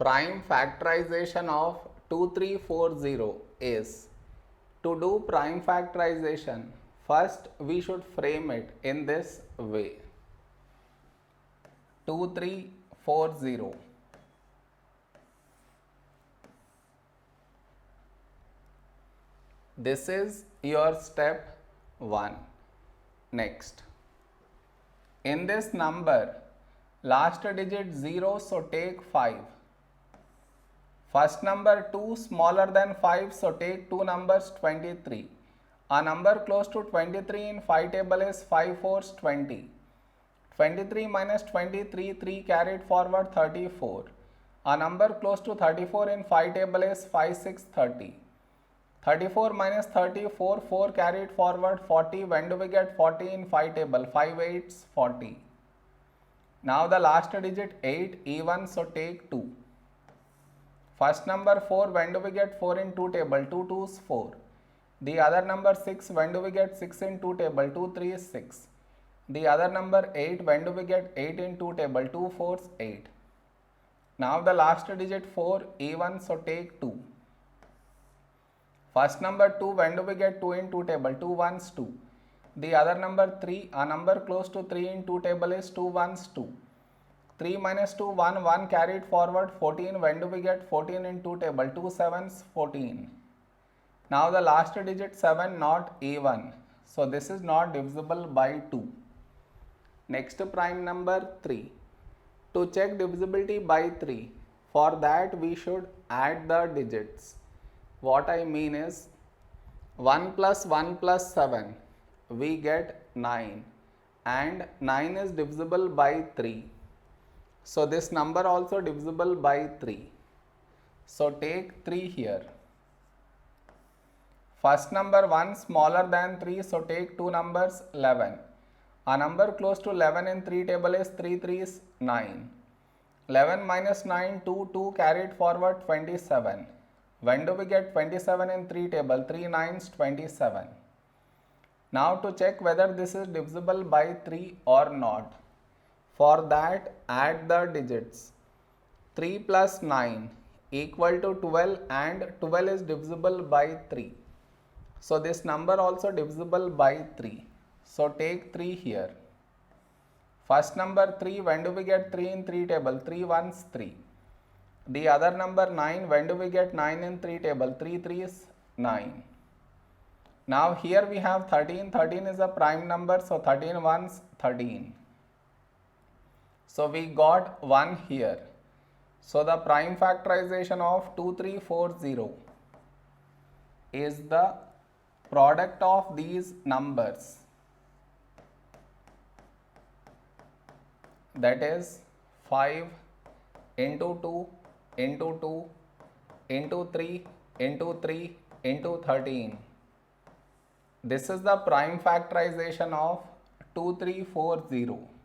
Prime factorization of 2340 is, to do prime factorization, first we should frame it in this way. 2340. This is your step 1. Next, in this number, last digit 0, so take 5. First number 2 smaller than 5, so take two numbers 23. A number close to 23 in 5 table is 5 fours 20. 23 minus 23, 3 carried forward 34. A number close to 34 in 5 table is 5 6 30. 34 minus 34, 4 carried forward 40. When do we get 40 in 5 table? 5 8s 40. Now the last digit 8 even, so take 2. First number 4, when do we get 4 in 2 table? 2 2s 4. The other number 6, when do we get 6 in 2 table? 2 3s 6. The other number 8, when do we get 8 in 2 table? 2 4s 8. Now the last digit 4 even, so take 2. First number 2, when do we get 2 in 2 table? 2 1s 2. The other number 3, a number close to 3 in 2 table is 2 1s 2. 3 minus 2, 1, 1 carried forward 14. When do we get 14 in 2 table? 2 7s 14. Now the last digit 7 not even. So this is not divisible by 2. Next prime number 3. To check divisibility by 3, for that we should add the digits. What I mean is 1 plus 1 plus 7, we get 9, and 9 is divisible by 3. So this number also divisible by 3. So take 3 here. First number 1 smaller than 3, so take two numbers 11. A number close to 11 in 3 table is 3 3s 9. 11 minus 9, 2, 2 carried forward 27. When do we get 27 in 3 table? 3 9s 27. Now to check whether this is divisible by 3 or not. For that, add the digits. 3 plus 9 equal to 12, and 12 is divisible by 3. So this number also divisible by 3. So take 3 here. First number 3, when do we get 3 in 3 table? 3 1s 3. The other number 9, when do we get 9 in 3 table? 3 3s 9. Now here we have 13. 13 is a prime number, so 13 1s 13. So we got 1 here. So the prime factorization of 2340 is the product of these numbers, that is 5 into 2 into 2 into 3 into 3 into 13. This is the prime factorization of 2340.